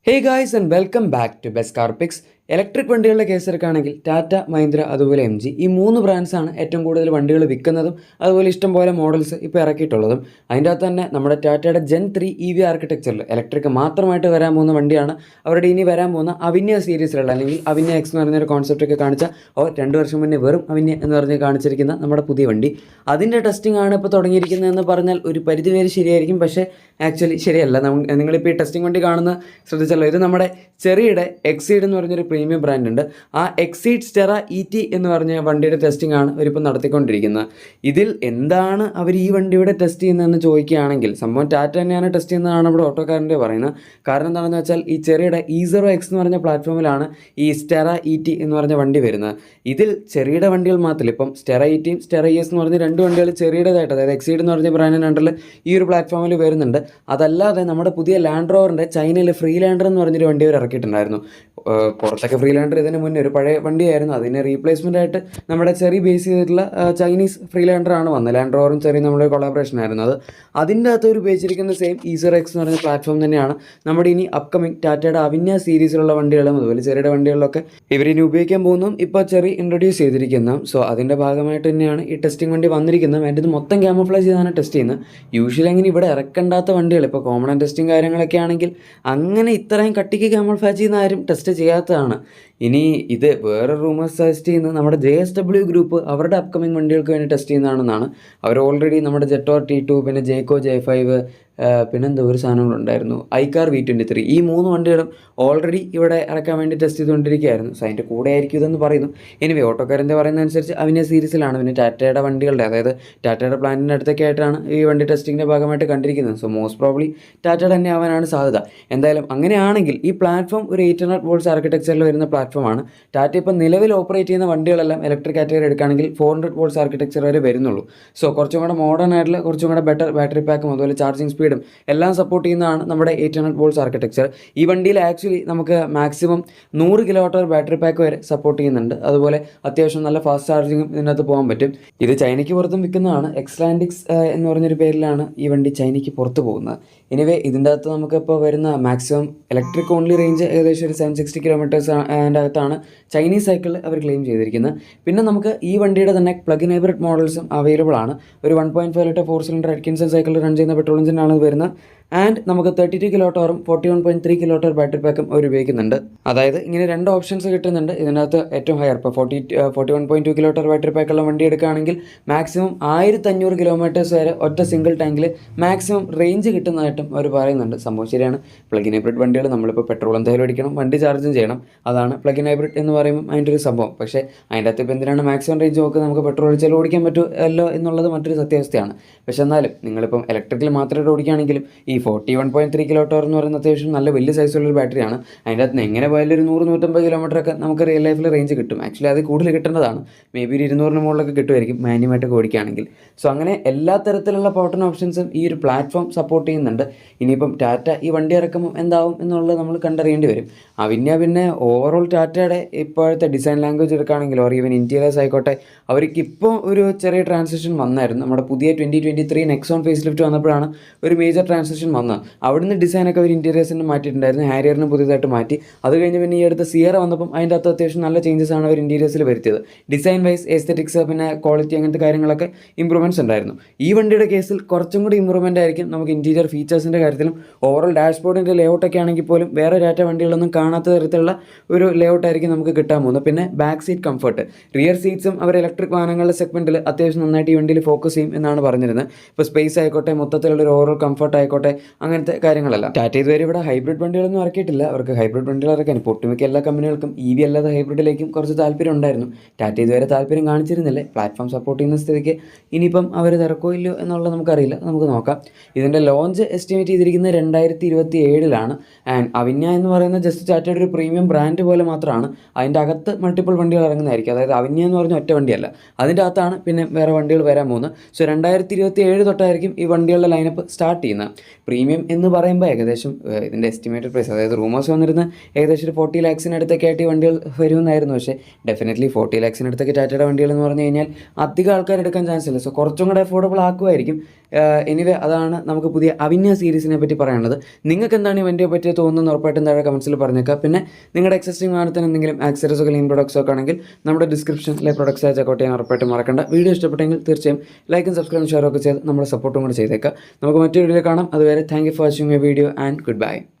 Hey guys and welcome back to best car picks. Electric വണ്ടികളുടെ case എടുക്കുകയാണെങ്കിൽ ടാറ്റ, മഹീന്ദ്ര, അതുപോലെ MG ഈ മൂന്ന് ബ്രാൻഡ്സാണ് ഏറ്റവും കൂടുതൽ വണ്ടികൾ വിൽക്കുന്നതും അതുപോലെ ഇഷ്ടംപോലെ മോഡൽസ് ഇപ്പോൾ ഇറക്കിയിട്ടുള്ളതും. അതിൻ്റെ അകത്ത് തന്നെ നമ്മുടെ ടാറ്റയുടെ ജെൻ 3 EV ആർക്കിടെക്ചറിൽ ഇലക്ട്രിക് മാത്രമായിട്ട് വരാൻ പോകുന്ന വണ്ടിയാണ് അവരുടെ ഇനി വരാൻ പോകുന്ന അവിന്യ സീരീസിലുള്ള അല്ലെങ്കിൽ അവിന്യ എക്സ് എന്ന് പറയുന്നൊരു കോൺസെപ്റ്റൊക്കെ കാണിച്ച 2 വർഷം മുന്നേ വെറും അവിന്യ എന്ന് പറഞ്ഞ് കാണിച്ചിരിക്കുന്ന നമ്മുടെ പുതിയ വണ്ടി. അതിൻ്റെ ടെസ്റ്റിംഗ് ആണ് ഇപ്പോൾ തുടങ്ങിയിരിക്കുന്നതെന്ന് പറഞ്ഞാൽ ഒരു പരിധിവരെ ശരിയായിരിക്കും, പക്ഷേ ആക്ച്വലി ശരിയല്ല. നിങ്ങളിപ്പോൾ ഈ ടെസ്റ്റിംഗ് വണ്ടി കാണുന്ന ശ്രദ്ധിച്ചല്ലോ, ഇത് നമ്മുടെ ചെറിയുടെ എക്സീഡ് എന്ന് പറഞ്ഞൊരു പ്രീമിയം ബ്രാൻഡ് ഉണ്ട്. ആ എക്സീഡ് സ്റ്റെറ ET എന്ന് പറഞ്ഞ വണ്ടിയുടെ ടെസ്റ്റിംഗ് ആണ് അവരിപ്പോൾ നടത്തിക്കൊണ്ടിരിക്കുന്നത്. ഇതിൽ എന്താണ് അവർ ഈ വണ്ടിയുടെ ടെസ്റ്റ് ചെയ്യുന്നതെന്ന് ചോദിക്കുകയാണെങ്കിൽ സംഭവം ടാറ്റ തന്നെയാണ് ടെസ്റ്റ് ചെയ്യുന്നതാണ് ഇവിടെ ഓട്ടോക്കാരൻ്റെ പറയുന്നത്. കാരണം എന്താണെന്ന് വെച്ചാൽ ഈ ചെറിയുടെ E0X എന്ന് പറഞ്ഞ പ്ലാറ്റ്ഫോമിലാണ് ഈ സ്റ്റെറ ET എന്ന് പറഞ്ഞ വണ്ടി വരുന്നത്. ഇതിൽ ചെറിയുടെ വണ്ടികൾ മാത്രമല്ല, ഇപ്പം സ്റ്റെറ ETയും സ്റ്റെറ ES എന്ന് പറഞ്ഞ രണ്ട് വണ്ടികൾ ചെറിയുടേതായിട്ട്, അതായത് എക്സീഡ് എന്ന് പറഞ്ഞ ബ്രാൻഡിൻ്റെ അണ്ടറിൽ ഈ ഒരു പ്ലാറ്റ്ഫോമിൽ വരുന്നുണ്ട്. അതല്ലാതെ നമ്മുടെ പുതിയ ലാൻഡ് റോവറിൻ്റെ ചൈനയിൽ ഫ്രീലാൻഡർ എന്ന് പറഞ്ഞൊരു വണ്ടി അവർ ഇറക്കിയിട്ടുണ്ടായിരുന്നു. പുറത്തൊക്കെ ഫ്രീലാൻഡർ ഇതിന് മുന്നേ ഒരു പഴയ വണ്ടിയായിരുന്നു. അതിന് റീപ്ലേസ്മെൻ്റ് ആയിട്ട് നമ്മുടെ ചെറി ബേസ് ചെയ്തിട്ടുള്ള ചൈനീസ് ഫ്രീലാൻഡറാണ് വന്നത്. ലാൻഡ് റോവറും ചെറി നമ്മുടെ കൊളാബറേഷൻ ആയിരുന്നു അത്. അതിൻ്റെ അകത്ത് ഒരു ഉപയോഗിച്ചിരിക്കുന്ന സെയിം E0X എന്ന് പറയുന്ന പ്ലാറ്റ്ഫോം തന്നെയാണ് നമ്മുടെ ഇനി അപ്കമിങ് ടാറ്റയുടെ അവിന്യ സീരീസിലുള്ള വണ്ടികളും അതുപോലെ ചെറിയുടെ വണ്ടികളിലൊക്കെ ഇവരിനി ഉപയോഗിക്കാൻ പോകുന്നതും ഇപ്പോൾ ചെറി ഇൻട്രൊഡ്യൂസ് ചെയ്തിരിക്കുന്ന. സോ അതിൻ്റെ ഭാഗമായിട്ട് തന്നെയാണ് ഈ ടെസ്റ്റിംഗ് വണ്ടി വന്നിരിക്കുന്നത്. അതിൻ്റെ ഇത് മൊത്തം ക്യാമോഫ്ലേജ് ചെയ്താണ് ടെസ്റ്റ് ചെയ്യുന്നത്. യൂഷ്വലി അങ്ങനെ ഇവിടെ ഇറക്കേണ്ടാത്ത വണ്ടികൾ, ഇപ്പോൾ കോമൺ ടെസ്റ്റിംഗ് കാര്യങ്ങളൊക്കെ ആണെങ്കിൽ അങ്ങനെ ഇത്രയും കട്ടിക്ക് ക്യാമോഫ്ലേജ് ചെയ്യുന്ന ആരും ടെസ്റ്റ് ചെയ്യാത്തതാണ്. ഇനി ഇത് വേറെ റൂമേഴ്സ് സജസ്റ്റ് ചെയ്യുന്നത് നമ്മുടെ JSW ഗ്രൂപ്പ് അവരുടെ അപ്കമിങ് വണ്ടികൾക്ക് വേണ്ടി ടെസ്റ്റ് ചെയ്യുന്നതാണെന്നാണ്. അവർ ഓൾറെഡി നമ്മുടെ ജെറ്റോർ T2, പിന്നെ ജേക്കോ J5, പിന്നെന്തോ ഒരു സാധനങ്ങളുണ്ടായിരുന്നു, ഐക്കാർ V23, ഈ 3 വണ്ടികളും ഓൾറെഡി ഇവിടെ ഇറക്കാൻ വേണ്ടി ടെസ്റ്റ് ചെയ്തുകൊണ്ടിരിക്കുകയായിരുന്നു. സോ അതിൻ്റെ കൂടെ ആയിരിക്കും ഇതെന്ന് പറയുന്നു. എനിവേ ഓട്ടോക്കാരൻ്റെ പറയുന്നതനുസരിച്ച് അവിന്യ സീരീസിലാണ്. പിന്നെ ടാറ്റയുടെ വണ്ടികളുടെ, അതായത് ടാറ്റയുടെ പ്ലാന്റിൻ്റെ അടുത്തൊക്കെ ആയിട്ടാണ് ഈ വണ്ടി ടെസ്റ്റിങ്ങിൻ്റെ ഭാഗമായിട്ട് കണ്ടിരിക്കുന്നത്. സോ മോസ്റ്റ് പ്രോബ്ലി ടാറ്റയുടെ തന്നെ ആവാനാണ് സാധ്യത. എന്തായാലും അങ്ങനെയാണെങ്കിൽ ഈ പ്ലാറ്റ്ഫോം ഒരു 800 വോൾട്ട്സ് ആർക്കിടെക്ചറിൽ വരുന്ന പ്ലാറ്റ്ഫോമാണ്. ടാറ്റ ഇപ്പോൾ നിലവിൽ ഓപ്പറേറ്റ് ചെയ്യുന്ന വണ്ടികളെല്ലാം ഇലക്ട്രിക് കാറ്റഗറി എടുക്കുകയാണെങ്കിൽ 400 വോൾട്ട്സ് ആർക്കിടെക്ചർ വരെ വരുന്നുള്ളൂ. സോ കുറച്ചും കൂടെ മോഡേൺ ആയിട്ടുള്ള, കുറച്ചും കൂടെ ബെറ്റർ ബാറ്ററി പാക്കും അതുപോലെ ചാർജിങ് സ്പീഡും എല്ലാം സപ്പോർട്ട് ചെയ്യുന്നതാണ് നമ്മുടെ 800 വോൾട്ട്സ് ആർക്കിടെക്ചർ. ഈ വണ്ടിയിൽ ആക്ച്വലി നമുക്ക് മാക്സിമം 100 kWh ബാറ്ററി പാക്ക് വരെ സപ്പോർട്ട് ചെയ്യുന്നുണ്ട്. അതുപോലെ അത്യാവശ്യം നല്ല ഫാസ്റ്റ് ചാർജിങ്ങും ഇതിനകത്ത് പോകാൻ പറ്റും. ഇത് ചൈനയ്ക്ക് പുറത്തും വിൽക്കുന്നതാണ്. എക്സ്ലാൻഡിക്സ് എന്ന് പറഞ്ഞൊരു പേരിലാണ് ഈ വണ്ടി ചൈനയ്ക്ക് പുറത്ത് പോകുന്നത്. എനിവേ ഇതിൻ്റെ അകത്ത് നമുക്കിപ്പോൾ വരുന്ന മാക്സിമം ഇലക്ട്രിക് ഓൺലി റേഞ്ച് ഏകദേശം ഒരു 760 കിലോമീറ്റേഴ്സ് അതിൻ്റെ അകത്താണ് ചൈനീസ് സൈക്കിൾ അവർ ക്ലെയിം ചെയ്തിരിക്കുന്നത്. പിന്നെ നമുക്ക് ഈ വണ്ടിയുടെ തന്നെ പ്ലഗ് ഇൻ ഹൈബ്രിഡ് മോഡൽസും അവൈലബിൾ ആണ്. ഒരു 1.5 litre 4 cylinder Atkinson cycle run ചെയ്യുന്ന പെട്രോൾ എഞ്ചിനാണ് വരുന്നത്. ആൻഡ് നമുക്ക് 32 kWhഉം 41.3 kWh ബാറ്ററി പാക്കും അവർ ഉപയോഗിക്കുന്നുണ്ട്. അതായത് ഇങ്ങനെ 2 ഓപ്ഷൻസ് കിട്ടുന്നുണ്ട്. ഇതിനകത്ത് ഏറ്റവും ഹയർ ഇപ്പോൾ 41.2 kWh ബാറ്ററി പാക്കുള്ള വണ്ടി എടുക്കുകയാണെങ്കിൽ മാക്സിമം 1500 കിലോമീറ്റേഴ്സ് വരെ ഒറ്റ സിംഗിൾ ടാങ്കിൽ മാക്സിമം റേഞ്ച് കിട്ടുന്നതായിട്ടും അവർ പറയുന്നുണ്ട്. സംഭവം ശരിയാണ്. പ്ലഗ് ഇൻ ഹൈബ്രിഡ് വണ്ടികൾ നമ്മളിപ്പോൾ പെട്രോൾ എന്തായാലും അടിക്കണം, വണ്ടി ചാർജും ചെയ്യണം. അതാണ് പ്ലഗ് ഇൻ ഹൈബ്രിഡ് എന്ന് പറയുമ്പോൾ അതിൻ്റെ ഒരു സംഭവം. പക്ഷേ അതിൻ്റെ അകത്ത് ഇപ്പോൾ എന്തിനാണ് മാക്സിമം റേഞ്ച് നോക്കുക, നമുക്ക് പെട്രോൾ അടിച്ചാൽ ഓടിക്കാൻ പറ്റുമല്ലോ എന്നുള്ളത് മറ്റൊരു സത്യാവസ്ഥയാണ്. പക്ഷേ എന്നാലും നിങ്ങളിപ്പം ഇലക്ട്രിക്കിൽ മാത്രമായിട്ട് ഓടിക്കുകയാണെങ്കിലും ഈ 41.3 kWh എന്ന് പറയുന്ന അത്യാവശ്യം നല്ല വലിയ സൈസുള്ളൊരു ബാറ്ററിയാണ്. അതിൻ്റെ അകത്ത് എങ്ങനെ പോയാലും ഒരു 100-150 കിലോമീറ്ററൊക്കെ നമുക്ക് റിയൽ ലൈഫിൽ റേഞ്ച് കിട്ടും. ആക്ച്വലി അത് കൂടുതൽ കിട്ടേണ്ടതാണ്. മേ ബി ഒരു 200 മുകളിലൊക്കെ കിട്ടുമായിരിക്കും മാന്യമായിട്ടൊക്കെ ഓടിക്കുകയാണെങ്കിൽ. സോ അങ്ങനെ എല്ലാ തരത്തിലുള്ള പവർട്ടൺ ഓപ്ഷൻസും ഈ ഒരു പ്ലാറ്റ്ഫോം സപ്പോർട്ട് ചെയ്യുന്നുണ്ട്. ഇനിയിപ്പം ടാറ്റ ഈ വണ്ടി ഇറക്കുമ്പോൾ എന്താവും എന്നുള്ളത് നമ്മൾ കണ്ടറിയേണ്ടി വരും. പിന്നെ ഓവറോൾ ടാറ്റയുടെ ഇപ്പോഴത്തെ ഡിസൈൻ ലാംഗ്വേജ് എടുക്കുകയാണെങ്കിൽ ഓർ ഈവൻ ഇൻറ്റീരിയേഴ്സ് ആയിക്കോട്ടെ, അവർക്ക് ഇപ്പോൾ ഒരു ചെറിയ ട്രാൻസിഷൻ വന്നായിരുന്നു. നമ്മുടെ പുതിയ 2023 നെക്സോൺ ഫേസ് ലിഫ്റ്റ് വന്നപ്പോഴാണ് ഒരു മേജർ ട്രാൻസിഷൻ വന്നത്. അവിടുന്ന് ഡിസൈനൊക്കെ അവർ ഇൻറ്റീരിയേഴ്സിന് മാറ്റിയിട്ടുണ്ടായിരുന്നു. ഹാരിയറിന് പുതിയതായിട്ട് മാറ്റി. അത് കഴിഞ്ഞ് പിന്നെ ഈ അടുത്ത സിയറ വന്നപ്പം അതിൻ്റെ അകത്ത് അത്യാവശ്യം നല്ല ചേഞ്ചസ് ആണ് അവർ ഇൻറ്റീരിയേഴ്സിൽ വരുത്തിയത്. ഡിസൈൻ വൈസ്, എസ്തെറ്റിക്സ്, പിന്നെ ക്വാളിറ്റി, അങ്ങനത്തെ കാര്യങ്ങളൊക്കെ ഇമ്പ്രൂവ്മെൻറ്റ്സ് ഉണ്ടായിരുന്നു. ഈ വണ്ടിയുടെ കേസിൽ കുറച്ചും കൂടി ഇമ്പ്രൂവ്മെൻ്റ് ആയിരിക്കും നമുക്ക് ഇൻറ്റീരിയർ ഫീച്ചേഴ്സിൻ്റെ കാര്യത്തിലും. ഓവറോൾ ഡാഷ്ബോർഡിൻ്റെ ലേഔട്ടൊക്കെ ആണെങ്കിൽ പോലും വേറെ ടാറ്റ വണ്ടികളൊന്നും കാണാത്ത തരത്തിലുള്ള ഒരു ലേഔട്ടായിരിക്കും നമുക്ക് കിട്ടാൻ പോകുന്നത്. പിന്നെ ബാക്ക് സീറ്റ് കംഫർട്ട്, റിയർ സീറ്റ്സും അവർ ഇലക്ട്രിക് വാഹനങ്ങളുടെ സെഗ്മെൻറ്റിൽ അത്യാവശ്യം നന്നായിട്ട് ഈ വണ്ടിയിൽ ഫോക്കസ് ചെയ്യും എന്നാണ് പറഞ്ഞിരുന്നത്. ഇപ്പോൾ സ്പേസ് ആയിക്കോട്ടെ, മൊത്തത്തിലുള്ള ഒരു ഓവറോൾ കംഫർട്ട് ആയിക്കോട്ടെ, അങ്ങനത്തെ കാര്യങ്ങളല്ല. ടാറ്റ ഇതുവരെ ഇവിടെ ഹൈബ്രിഡ് വണ്ടികളൊന്നും ഇറക്കിയിട്ടില്ല. അവർക്ക് ഹൈബ്രിഡ് വണ്ടികൾ ഇറക്കാൻ ഇപ്പോൾ ഒട്ടുമിക്ക എല്ലാ കമ്പനികൾക്കും EV അല്ലാതെ ഹൈബ്രിഡിലേക്കും കുറച്ച് താല്പര്യം ഉണ്ടായിരുന്നു. ടാറ്റ ഇതുവരെ താല്പര്യം കാണിച്ചിരുന്നില്ലേ. പ്ലാറ്റ്ഫോം സപ്പോർട്ട് ചെയ്യുന്ന സ്ഥിതിക്ക് ഇനിയിപ്പം അവർ ഇറക്കോ ഇല്ലയോ എന്നുള്ളത് നമുക്കറിയില്ല. നമുക്ക് നോക്കാം. ഇതിൻ്റെ ലോഞ്ച് എസ്റ്റിമേറ്റ് ചെയ്തിരിക്കുന്നത് 2027 ആൻഡ് അവിന്യ എന്ന് പറയുന്ന ജസ്റ്റ് ടാറ്റയുടെ ഒരു പ്രീമിയം ബ്രാൻഡ് പോലെ മാത്രമാണ്. അതിൻ്റെ അകത്ത് മൾട്ടിപ്പിൾ വണ്ടികൾ ഇറങ്ങുന്നതായിരിക്കും. അതായത് അവിന്യ എന്ന് പറഞ്ഞ ഒറ്റ വണ്ടിയല്ല, അതിൻ്റെ അകത്താണ് പിന്നെ വേറെ വണ്ടികൾ വരാൻ പോകുന്നത്. സോ 2027 തൊട്ടായിരിക്കും ഈ വണ്ടികളുടെ ലൈനപ്പ് സ്റ്റാർട്ട് ചെയ്യുന്നത്. പ്രീമിയം എന്ന് പറയുമ്പോൾ ഏകദേശം ഇതിൻ്റെ എസ്റ്റിമേറ്റഡ് പ്രൈസ്, അതായത് റൂമേഴ്സ് വന്നിരുന്ന ഏകദേശം ഒരു 40 lakhsനടുത്തൊക്കെ ആയിട്ട് ഈ വണ്ടികൾ വരുമെന്നായിരുന്നു. പക്ഷേ ഡെഫിനറ്റ്ലി 40 lakhsനടുത്തൊക്കെ ടാറ്റയുടെ വണ്ടികൾ എന്ന് പറഞ്ഞു കഴിഞ്ഞാൽ അധികം ആൾക്കാർ എടുക്കാൻ ചാൻസ് ഇല്ല. സോ കുറച്ചും കൂടെ അഫോർഡബിൾ ആക്കുമായിരിക്കും. എനിവേ അതാണ് നമുക്ക് പുതിയ അവിന്യ ആ സീരീസിനെ പറ്റി പറയാനുള്ളത്. നിങ്ങൾക്ക് എന്താണ് ഈ വണ്ടിയെ പറ്റി തോന്നുന്നത് ഉറപ്പായിട്ടും താഴെ കമൻസിൽ പറഞ്ഞേക്കുക. പിന്നെ നിങ്ങളുടെ എക്സിസ്റ്റിംഗ് വാഹനത്തിന് എന്തെങ്കിലും ആക്സറീസോ അല്ലെങ്കിൽ പ്രൊഡക്ട്സോ ഒക്കെ ആണെങ്കിൽ നമ്മുടെ ഡിസ്ക്രിപ്ഷനിലെ പ്രൊഡക്ട്സ് ചെക്കൗട്ട് ചെയ്യാൻ ഉറപ്പായിട്ടും മറക്കണ്ട. വീഡിയോ ഇഷ്ടപ്പെട്ടെങ്കിൽ തീർച്ചയായും ലൈക്കും സബ്സ്ക്രൈബും ഷെയർ ഒക്കെ ചെയ്ത് നമ്മുടെ സപ്പോർട്ടും കൂടെ ചെയ്തേക്കാം. നമുക്ക് മറ്റൊരു വീഡിയോ കാണാം. അതുവരെ thank you for watching my video and good bye.